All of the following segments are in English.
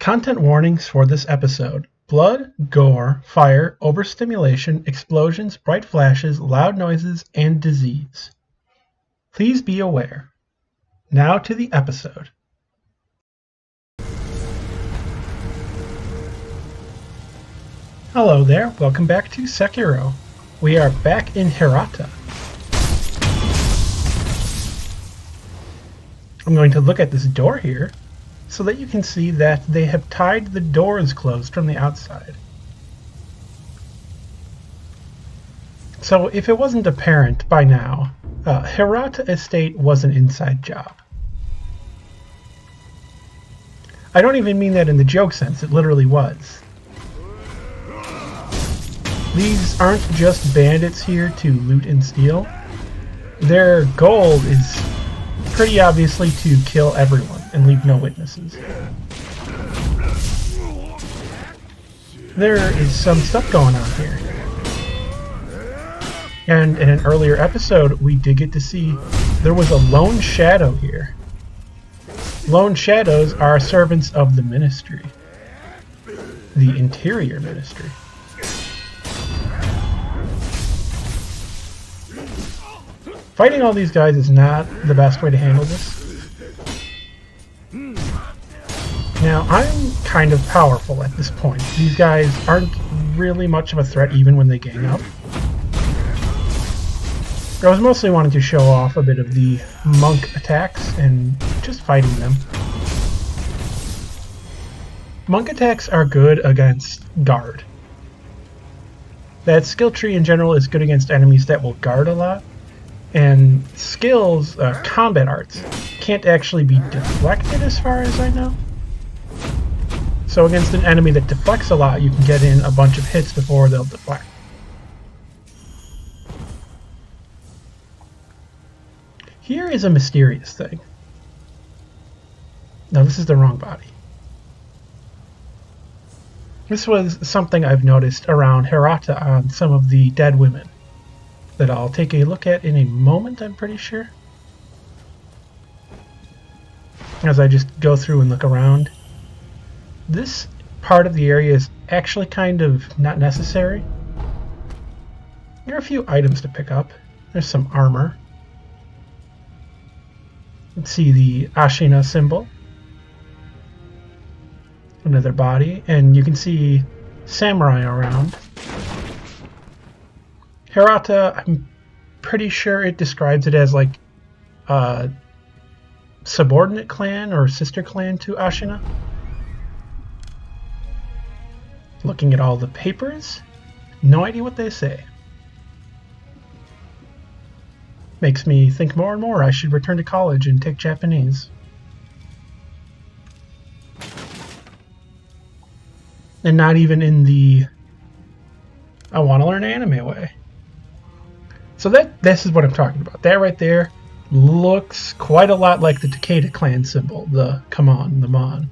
Content warnings for this episode: blood, gore, fire, overstimulation, explosions, bright flashes, loud noises, and disease. Please be aware. Now to the episode. Hello there, welcome back to Sekiro. We are back in Hirata. I'm going to look at this door here so that you can see that they have tied the doors closed from the outside. So if it wasn't apparent by now, Hirata Estate was an inside job. I don't even mean that in the joke sense, it literally was. These aren't just bandits here to loot and steal. Their goal is pretty obviously to kill everyone and leave no witnesses. There is some stuff going on here. And in an earlier episode, we did get to see there was a lone shadow here. Lone shadows are servants of the ministry. The interior ministry. Fighting all these guys is not the best way to handle this. Now, I'm kind of powerful at this point. These guys aren't really much of a threat even when they gang up. I was mostly wanting to show off a bit of the monk attacks and just fighting them. Monk attacks are good against guard. That skill tree in general is good against enemies that will guard a lot. And skills, combat arts, can't actually be deflected as far as I know. So against an enemy that deflects a lot, you can get in a bunch of hits before they'll deflect. Here is a mysterious thing. No, this is the wrong body. This was something I've noticed around Hirata on some of the dead women that I'll take a look at in a moment, I'm pretty sure. As I just go through and look around. This part of the area is actually kind of not necessary. There are a few items to pick up. There's some armor. Let's see the Ashina symbol. Another body, and you can see samurai around. Hirata, I'm pretty sure it describes it as like a subordinate clan or sister clan to Ashina. Looking at all the papers, no idea what they say. Makes me think more and more I should return to college and take Japanese. And not even in the I want to learn anime way. So this is what I'm talking about. That right there looks quite a lot like the Takeda clan symbol, the come on, the mon.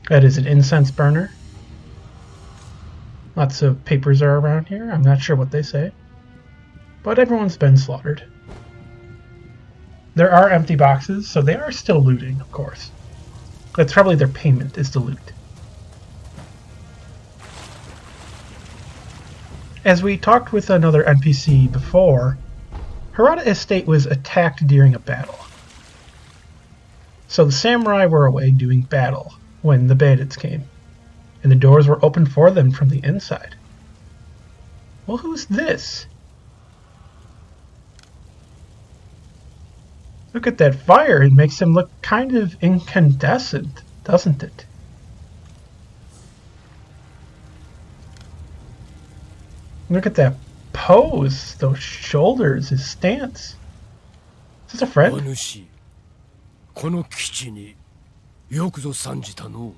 That is an incense burner. Lots of papers are around here. I'm not sure what they say. But everyone's been slaughtered. There are empty boxes, so they are still looting, of course. That's probably their payment, is to loot. As we talked with another NPC before, Hirata Estate was attacked during a battle. So the samurai were away doing battle when the bandits came, and the doors were opened for them from the inside. Well, who's this? Look at that fire, it makes him look kind of incandescent, doesn't it? Look at that pose, those shoulders, his stance. Is this a friend? この基地によくぞ参じたの。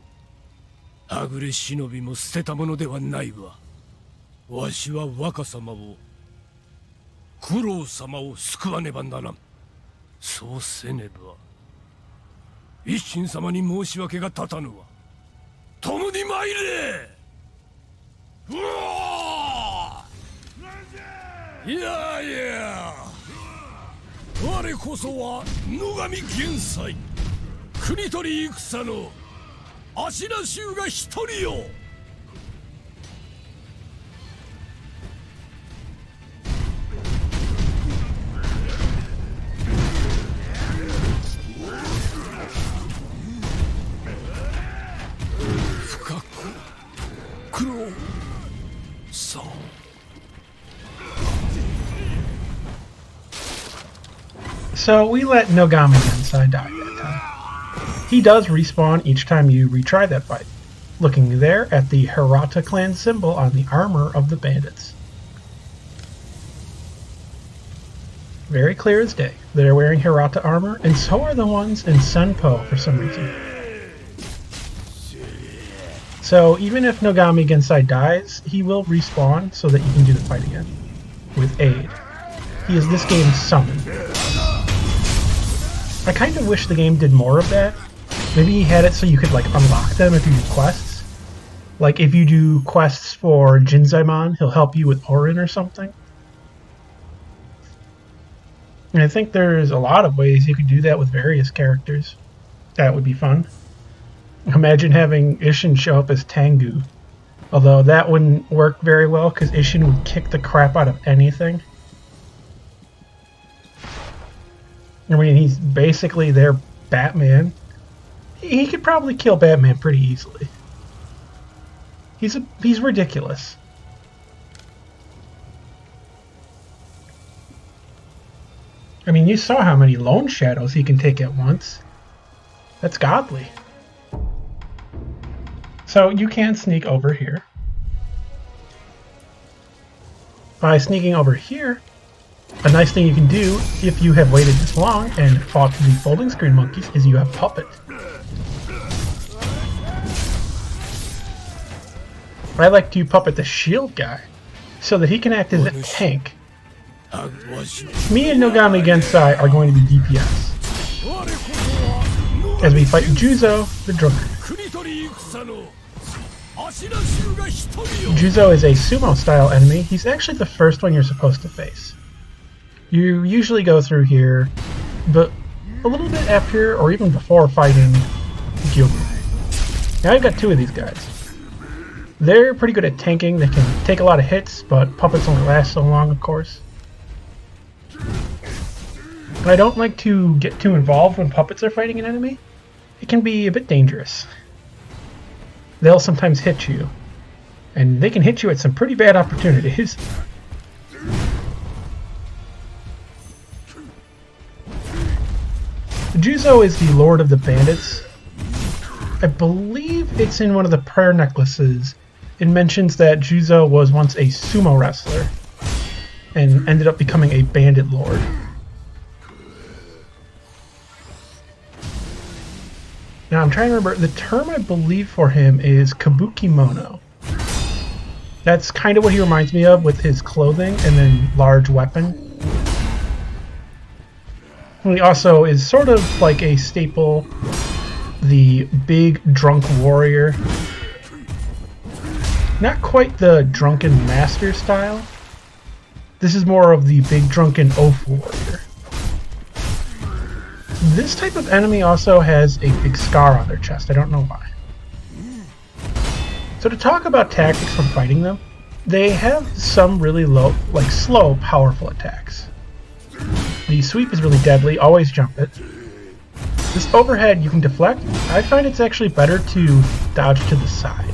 はぐれ忍びも捨てたものではないわ。わしは若様を、九郎様を救わねばならん。そうせねば、一心様に申し訳が立たぬわ。共に参れ。うわー！いやいや。我こそは野上元帥九国取り戦の足な衆が一人よ。深く苦労さ。So we let Nogami Gensai die that time. He does respawn each time you retry that fight, looking there at the Hirata clan symbol on the armor of the bandits. Very clear as day. They're wearing Hirata armor, and so are the ones in Senpo for some reason. So even if Nogami Gensai dies, he will respawn so that you can do the fight again. With aid. He is this game's summon. I kind of wish the game did more of that. Maybe he had it so you could like unlock them if you do quests. Like if you do quests for Jinzaimon, he'll help you with Orin or something. And I think there's a lot of ways you could do that with various characters. That would be fun. Imagine having Isshin show up as Tengu. Although that wouldn't work very well because Isshin would kick the crap out of anything. I mean, he's basically their Batman. He could probably kill Batman pretty easily. He's ridiculous. I mean, you saw how many lone shadows he can take at once. That's godly. So you can sneak over here. By sneaking over here, a nice thing you can do if you have waited this long and fought the folding screen monkeys is you have Puppet. I like to puppet the shield guy so that he can act as a tank. Me and Nogami Gensai are going to be DPS as we fight Juzou the drunkard. Juzou is a sumo style enemy. He's actually the first one you're supposed to face. You usually go through here, but a little bit after or even before fighting Gyoubu. Now I've got two of these guys. They're pretty good at tanking. They can take a lot of hits, but puppets only last so long, of course. And I don't like to get too involved when puppets are fighting an enemy. It can be a bit dangerous. They'll sometimes hit you, and they can hit you at some pretty bad opportunities. Juzou is the Lord of the Bandits. I believe it's in one of the prayer necklaces. It mentions that Juzou was once a sumo wrestler and ended up becoming a bandit lord. Now I'm trying to remember, the term I believe for him is kabukimono. That's kind of what he reminds me of with his clothing and then large weapon. He also is sort of like a staple, the big drunk warrior. Not quite the drunken master style. This is more of the big drunken oaf warrior. This type of enemy also has a big scar on their chest. I don't know why. So to talk about tactics from fighting them, they have some really low, like slow, powerful attacks. The sweep is really deadly, always jump it. This overhead you can deflect. I find it's actually better to dodge to the side.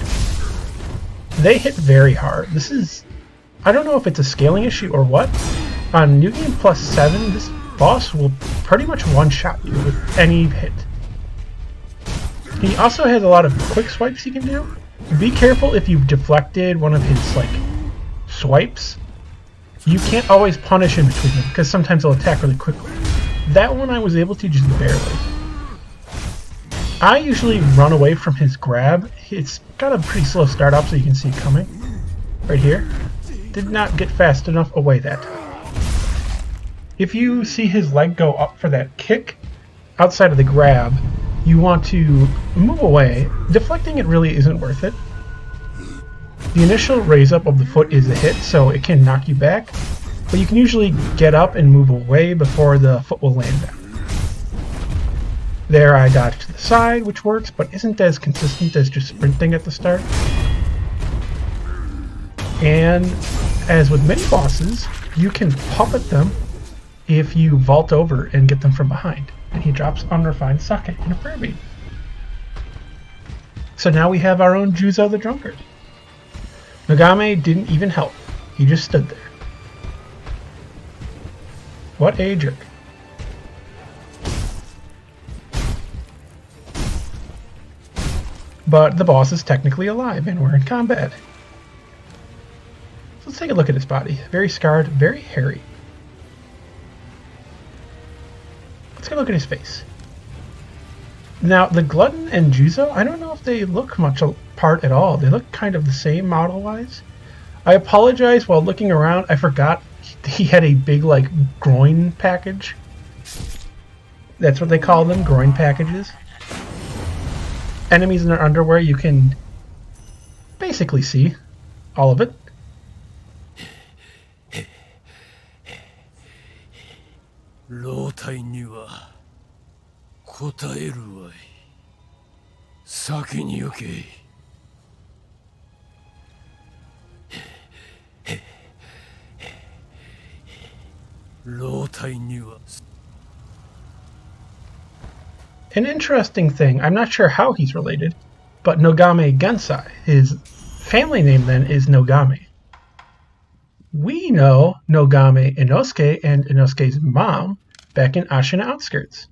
They hit very hard. This is, I don't know if it's a scaling issue or what. On New Game Plus 7, this boss will pretty much one-shot you with any hit. He also has a lot of quick swipes he can do. Be careful if you've deflected one of his like swipes. You can't always punish in between them because sometimes they'll attack really quickly. That one I was able to just barely. I usually run away from his grab. It's got a pretty slow start up so you can see it coming. Right here. Did not get fast enough away that time. If you see his leg go up for that kick outside of the grab, you want to move away. Deflecting it really isn't worth it. The initial raise up of the foot is a hit, so it can knock you back, but you can usually get up and move away before the foot will land down. There I dodge to the side, which works, but isn't as consistent as just sprinting at the start. And as with many bosses, you can puppet them if you vault over and get them from behind. And he drops unrefined sake in a prayer bead. So now we have our own Juzou the Drunkard. Nogame didn't even help. He just stood there. What a jerk. But the boss is technically alive and we're in combat. So let's take a look at his body. Very scarred, very hairy. Let's go look at his face. Now, the Glutton and Juzou, I don't know if they look much apart at all. They look kind of the same model-wise. I apologize, while looking around, I forgot he had a big, like, groin package. That's what they call them, groin packages. Enemies in their underwear, you can basically see all of it. An interesting thing, I'm not sure how he's related, but Nogame Gensai, his family name then is Nogame. We know Nogame Inosuke and Inosuke's mom back in Ashina Outskirts.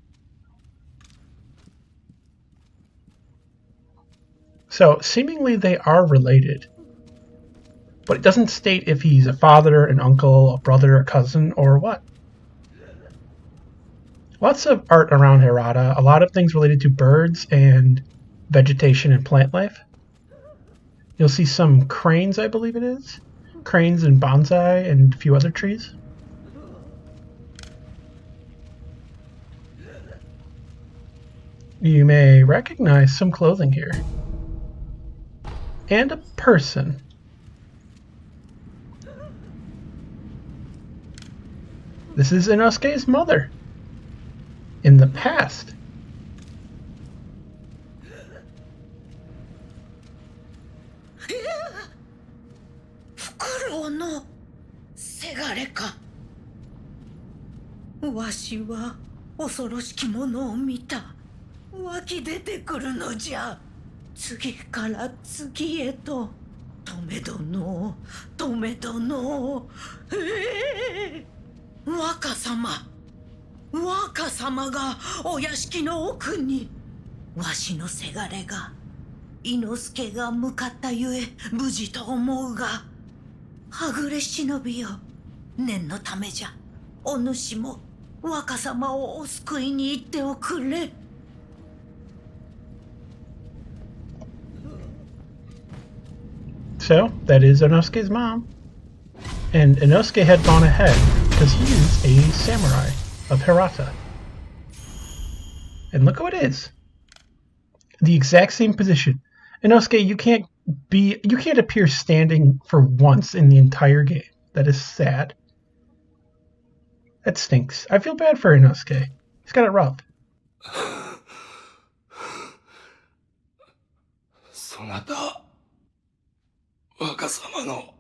So seemingly they are related, but it doesn't state if he's a father, an uncle, a brother, a cousin, or what. Lots of art around Hirata, a lot of things related to birds and vegetation and plant life. You'll see some cranes, I believe it is. Cranes and bonsai and a few other trees. You may recognize some clothing here. And a person. This is Inosuke's mother. In the past. So, that is Inosuke's mom. And Inosuke had gone ahead because he is a samurai of Hirata. And look who it is. The exact same position. Inosuke, you can't appear standing for once in the entire game. That is sad. That stinks. I feel bad for Inosuke. He's got it rough. そなた、若様の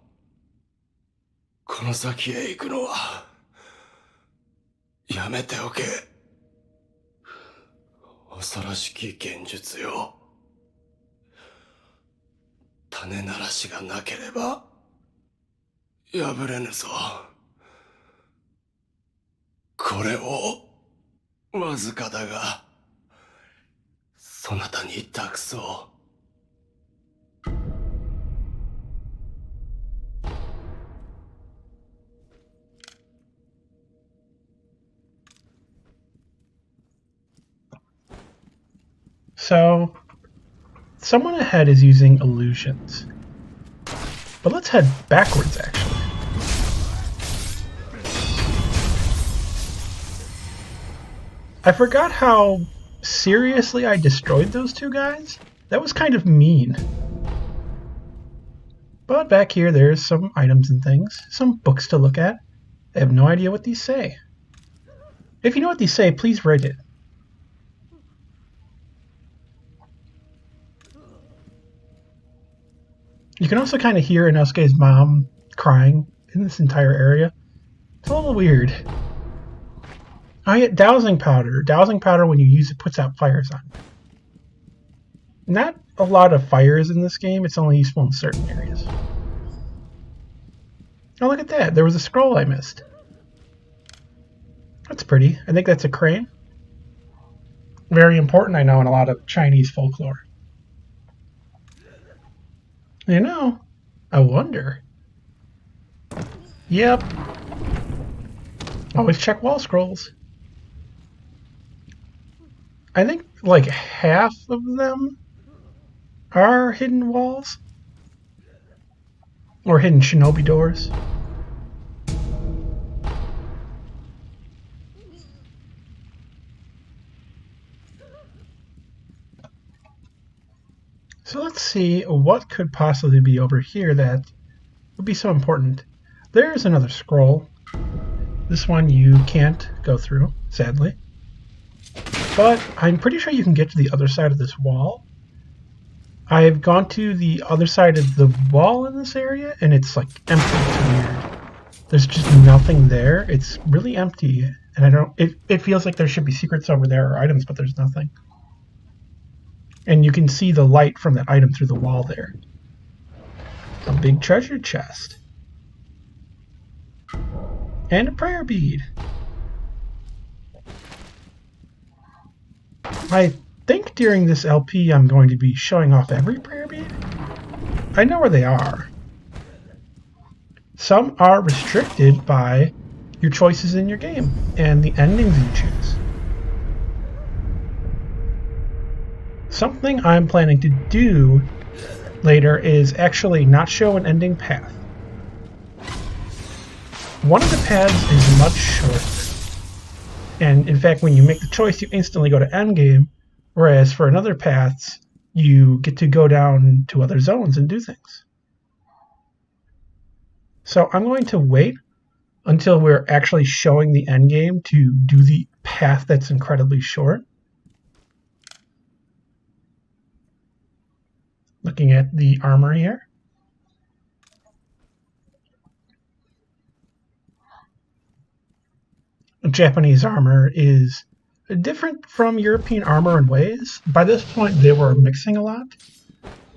この先へ行くのはやめておけ。恐ろしき現実よ。種ならしがなければ破れぬぞ。これをわずかだがそなたに託そう。So, someone ahead is using illusions. But let's head backwards, actually. I forgot how seriously I destroyed those two guys. That was kind of mean. But back here, there's some items and things. Some books to look at. I have no idea what these say. If you know what these say, please write it. You can also kind of hear Inosuke's mom crying in this entire area. It's a little weird. Oh yeah, Dowsing Powder. Dowsing Powder, when you use it, puts out fires on you. Not a lot of fires in this game. It's only useful in certain areas. Oh, look at that. There was a scroll I missed. That's pretty. I think that's a crane. Very important, I know, in a lot of Chinese folklore. You know, I wonder. Yep. Always check wall scrolls. I think like half of them are hidden walls. Or hidden shinobi doors. So let's see what could possibly be over here that would be so important. There's another scroll. This one you can't go through, sadly. But I'm pretty sure you can get to the other side of this wall. I've gone to the other side of the wall in this area, and it's like empty. It's weird. There's just nothing there. It's really empty, and it feels like there should be secrets over there or items, but there's nothing. And you can see the light from that item through the wall there. A big treasure chest. And a prayer bead. I think during this LP I'm going to be showing off every prayer bead. I know where they are. Some are restricted by your choices in your game and the endings you choose. Something I'm planning to do later is actually not show an ending path. One of the paths is much shorter. And in fact, when you make the choice, you instantly go to endgame, whereas for another paths, you get to go down to other zones and do things. So I'm going to wait until we're actually showing the endgame to do the path that's incredibly short. Looking at the armor here. Japanese armor is different from European armor in ways. By this point, they were mixing a lot.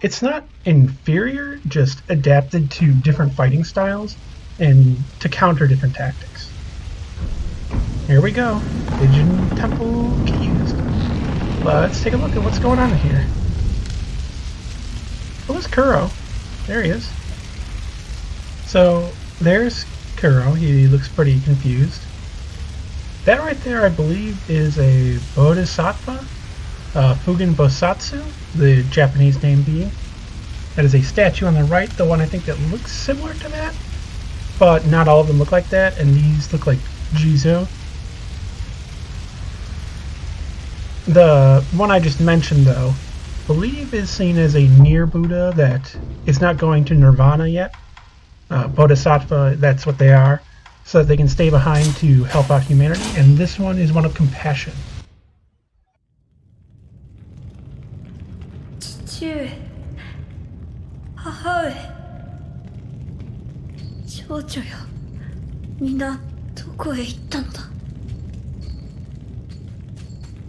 It's not inferior, just adapted to different fighting styles and to counter different tactics. Here we go. Pigeon Temple keys. Let's take a look at what's going on here. Oh, there's Kuro. There he is. So, there's Kuro. He looks pretty confused. That right there, I believe, is a Bodhisattva. Fugen Bosatsu, the Japanese name being. That is a statue on the right, the one I think that looks similar to that. But not all of them look like that, and these look like Juzou. The one I just mentioned, though, I believe is seen as a near Buddha that is not going to Nirvana yet. Bodhisattva, that's what they are, so that they can stay behind to help out humanity, and this one is one of compassion. 父上、母上、少女よ、みんなどこへ行ったのだ。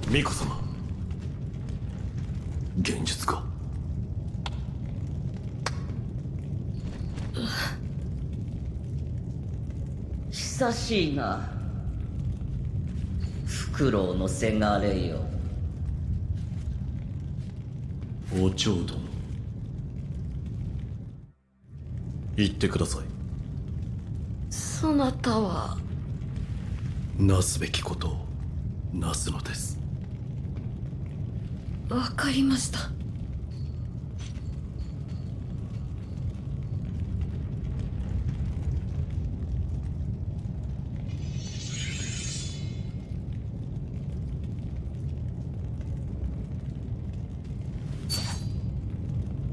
巫女様、現実か。久しいな、フクロウのせがれよ。お蝶殿、言ってください。そなたは。なすべきことをなすのです。わかりました。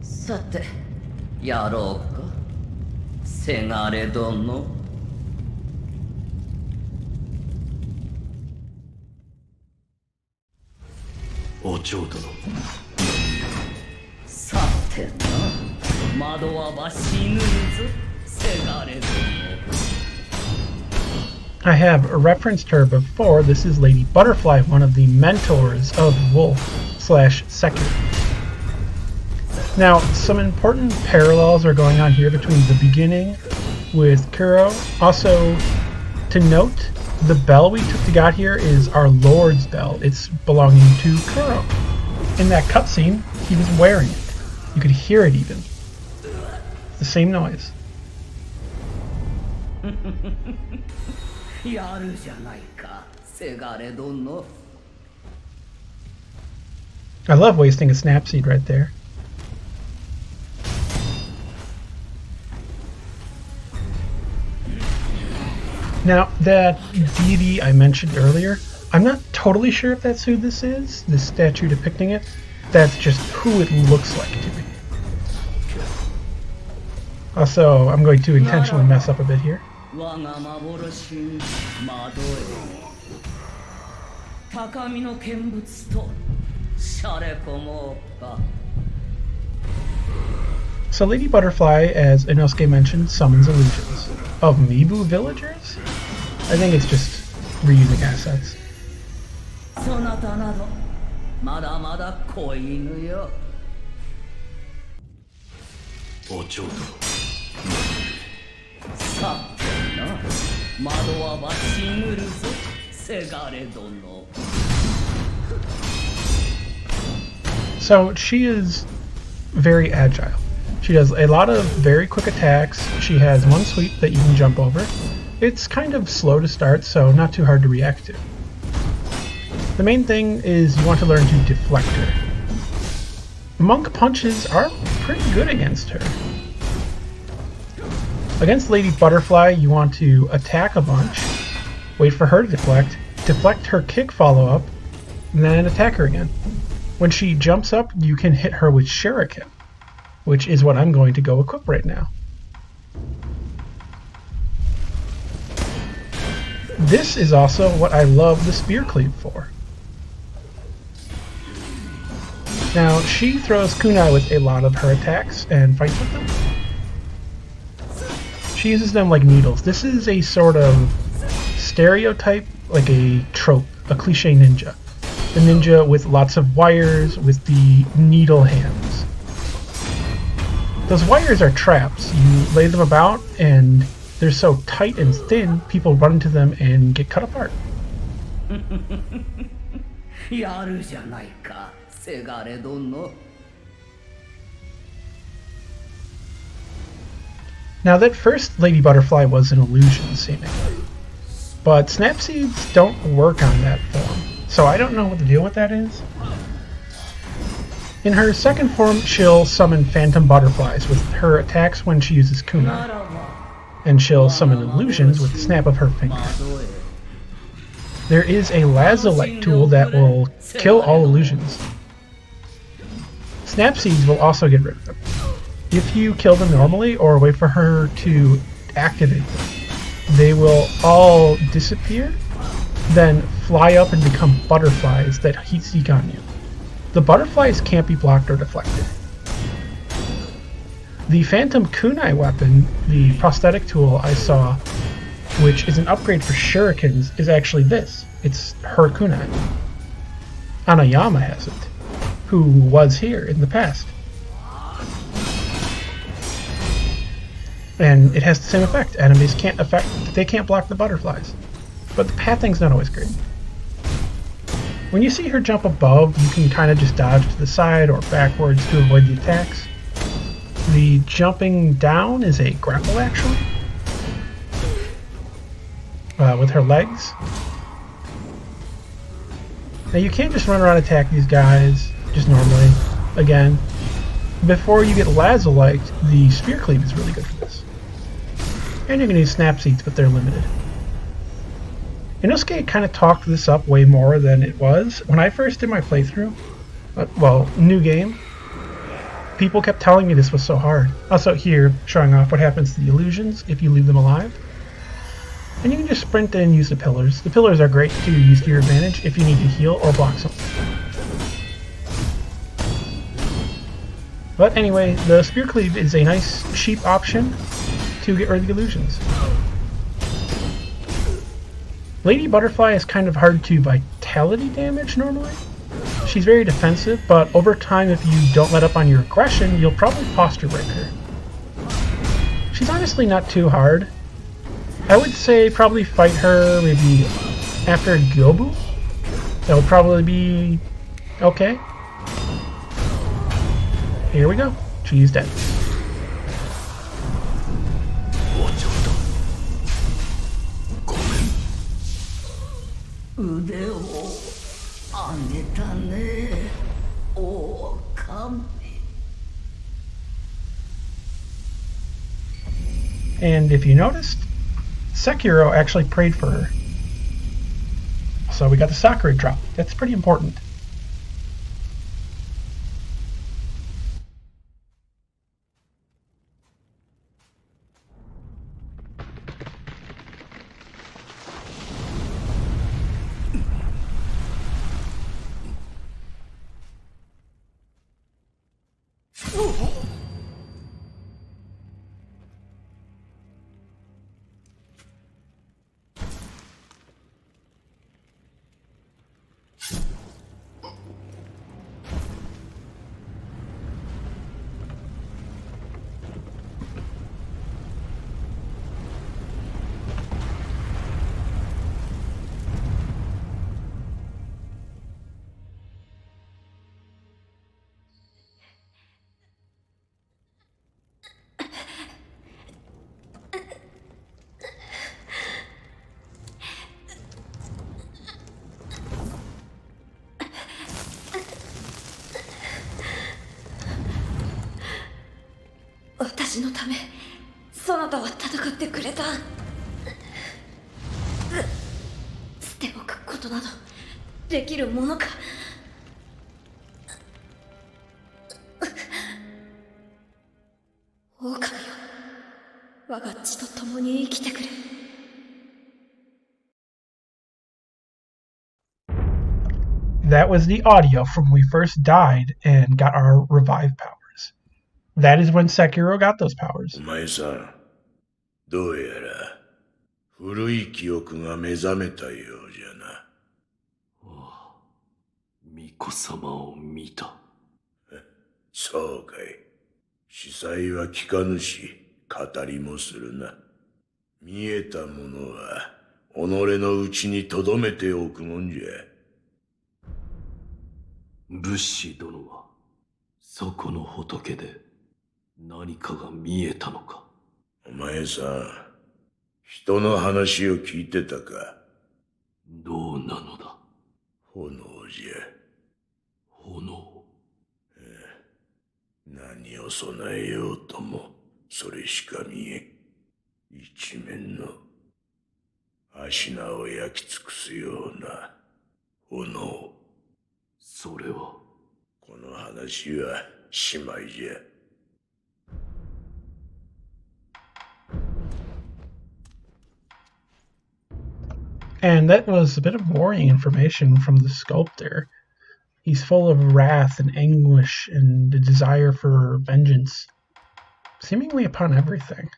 さて、やろうか、せがれ殿。お蝶殿。さて惑わば死ぬぞせがれども I have referenced her before. This is Lady Butterfly, one of the mentors of Wolf / Sekiro. Now, some important parallels are going on here between the beginning with Kuro. Also, to note, the bell we took to get here is our Lord's bell. It's belonging to Kuro. In that cutscene, he was wearing it. You could hear it even. It's the same noise. やるじゃないかせがれ殿 I love wasting a snapseed right there. Now, that deity I mentioned earlier, I'm not totally sure if that's who this is, this statue depicting it. That's just who it looks like to me. Also, I'm going to intentionally mess up a bit here. 我が幻に惑え高みの見物としゃれこもうか So Lady Butterfly, as Inosuke mentioned, summons illusions. Of Mibu villagers? I think it's just reusing assets. そなたなどまだまだ子犬よおちょうどさてな惑わば死ぬるぞせがれ殿 So she is very agile. She does a lot of very quick attacks. She has one sweep that you can jump over. It's kind of slow to start, so not too hard to react to. The main thing is you want to learn to deflect her. Monk punches are pretty good against her. Against Lady Butterfly, you want to attack a bunch, wait for her to deflect her kick follow-up, and then attack her again. When she jumps up, you can hit her with Shuriken, which is what I'm going to go equip right now. This is also what I love the Spear Cleave for. Now, she throws kunai with a lot of her attacks and fights with them. She uses them like needles. This is a sort of stereotype, like a trope, a cliche ninja. The ninja with lots of wires with the needle hands. Those wires are traps. You lay them about and they're so tight and thin, people run into them and get cut apart. やるじゃないかせがれ殿 Now that first Lady Butterfly was an illusion, seemingly. But Snapseeds don't work on that form, so I don't know what the deal with that is. In her second form, she'll summon phantom butterflies with her attacks when she uses kunai. And she'll summon illusions with the snap of her finger. There is a Lazulite tool that will kill all illusions. Snapseeds will also get rid of them. If you kill them normally or wait for her to activate them, they will all disappear, then fly up and become butterflies that heat seek on you. The butterflies can't be blocked or deflected. The Phantom Kunai weapon, the prosthetic tool I saw, which is an upgrade for shurikens, is actually this. It's her kunai. Anayama has it, who was here in the past. And it has the same effect. Enemies can't block the butterflies. But the pathing's not always great. When you see her jump above, you can kind of just dodge to the side or backwards to avoid the attacks. The jumping down is a grapple, actually. With her legs. Now you can't just run around and attack these guys just normally. Again, before you get Lazulite, the Spear Cleave is really good for this. And you can use Snapseeds, but they're limited. Inosuke kind of talked this up way more than it was. When I first did my playthrough, well, new game, people kept telling me this was so hard. Also here, showing off what happens to the illusions if you leave them alive. And you can just sprint and use the pillars. The pillars are great to use to your advantage if you need to heal or block something. But anyway, the Spear Cleave is a nice, cheap option to get rid of the illusions. Lady Butterfly is kind of hard to vitality damage normally. She's very defensive, but over time, if you don't let up on your aggression, you'll probably posture break her. She's honestly not too hard. I would say probably fight her maybe after Gyoubu. That would probably be okay. Here we go. She's dead. 腕を上げたね、狼。And if you noticed, Sekiro actually prayed for her. So we got the Sakura Droplet. That's pretty important.私のためそなたは戦ってくれた。捨ておくことなどできるものか。狼よ、我が血と共に生きてくれ。That was the audio from when we first died and got our revive powers. That is when Sekiro got those powers. お前さん、どうやら古い記憶が目覚めたようじゃな。ああ、巫女様を見た。そうかい。司祭は聞かぬし、語りもするな。見えたものは己の内に留めておくもんじゃ。武士殿はそこの仏で何かが見えたのか。お前さん、人の話を聞いてたか。どうなのだ。炎じゃ。炎。何を備えようともそれしか見えん。一面の足名を焼き尽くすような炎。それはこの話はしまいじゃ。And that was a bit of worrying information from the Sculptor. He's full of wrath and anguish and a desire for vengeance, seemingly upon everything.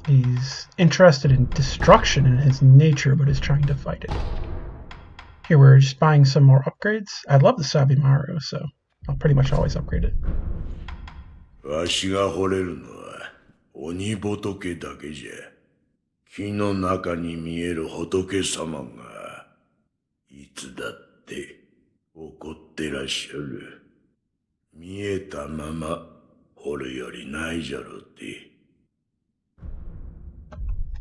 He's interested in destruction in his nature, but is trying to fight it. Here, we're just buying some more upgrades. I love the Sabimaru, so I'll pretty much always upgrade it. わしが惚れるのは鬼仏だけじゃ。木の中に見える仏様がいつだって怒ってらっしゃる。見えたまま掘るよりないじゃろって。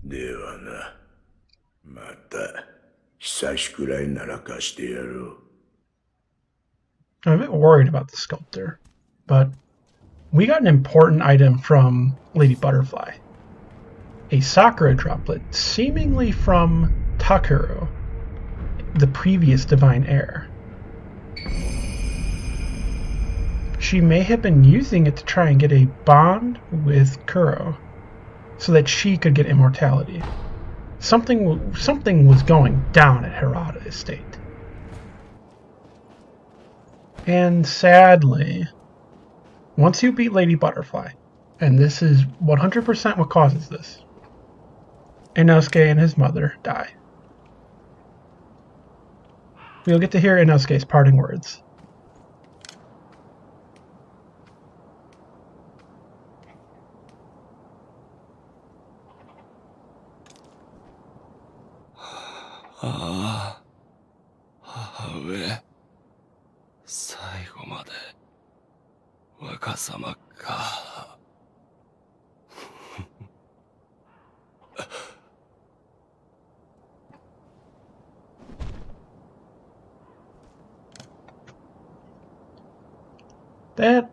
ではな、また久しくらいなら貸してやろう。I'm a bit worried about the Sculptor, but we got an important item from Lady Butterfly. A Sakura Droplet, seemingly from Takeru, the previous divine heir. She may have been using it to try and get a bond with Kuro, so that she could get immortality. Something was going down at Hirata Estate. And sadly, once you beat Lady Butterfly, and this is 100% what causes this, Inosuke and his mother die. We'll get to hear Inosuke's parting words. Ah, 母上、最後まで若様か。That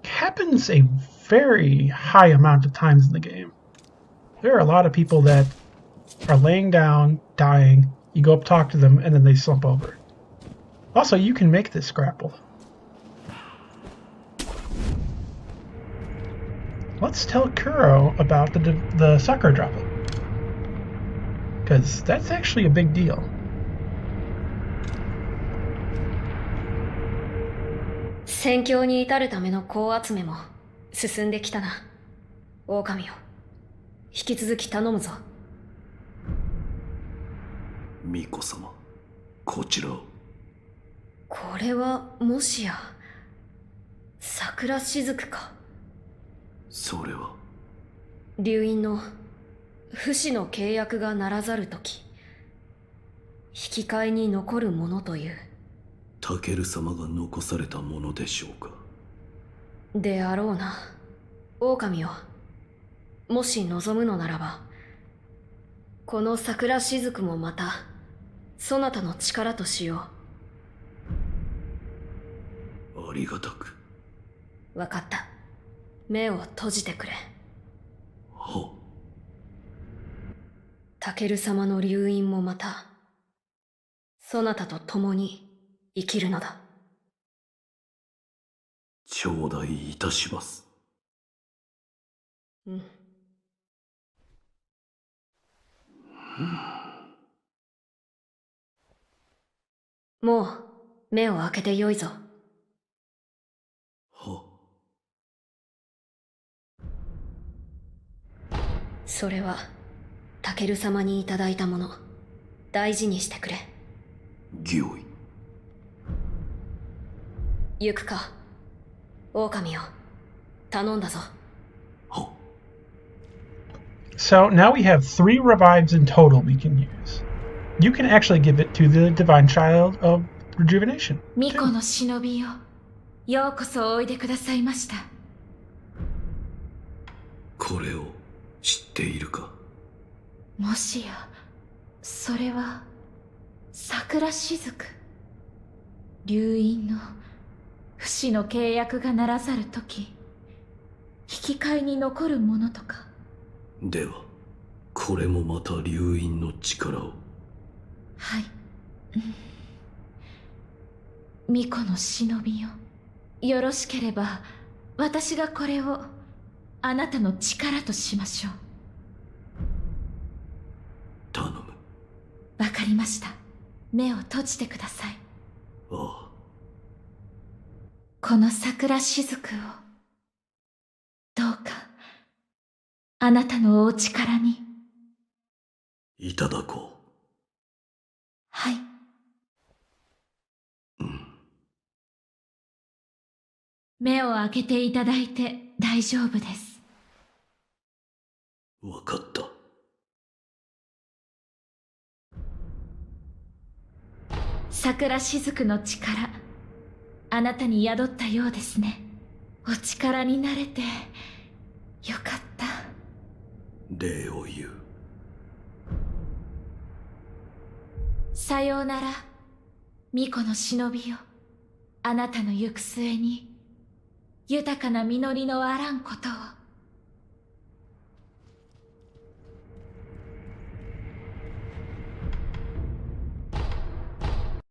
happens a very high amount of times in the game. There are a lot of people that are laying down, dying, you go up talk to them, and then they slump over. Also, you can make this grapple. Let's tell Kuro about the Sakura Droplet. Because that's actually a big deal.「戦況に至るための子集めも進んできたな。狼よ、引き続き頼むぞ。」巫女様、こちらを。これはもしや桜しずくか。それは流院の不死の契約がならざるとき、引き換えに残るものという。タケル様が残されたものでしょうか。であろうな。狼よ、もし望むのならば、この桜しずくもまたそなたの力としよありがたく。う。わかった。目を閉じてくれ。は。タケル様の流院もまたそなたと共に生きるのだ。頂戴いたします。うん。もう目を開けてよいぞ。は。それはタケル様にいただいたもの。大事にしてくれ。御意。行くか。狼よ、頼んだぞ。は。 So now we have 3 revives in total we can use. You can actually give it to the Divine Child of Rejuvenation. 巫女の忍びよ、ようこそおいでくださいました。これを知っているか。もしやそれは桜しずく。流院の不死の契約がならざるとき、引き換えに残るものとか。ではこれもまた流院の力を。はい、巫女の忍びよ、よろしければ私がこれをあなたの力としましょう。頼む。わかりました。目を閉じてください。ああ。この桜しずくをどうかあなたのお力に。いただこう。はい。目を開けていただいて大丈夫です。わかった。桜しずくの力、あなたに宿ったようですね。お力になれてよかった。礼を言う。さようなら、巫女の忍びよ。あなたの行く末に豊かな実りのあらんことを。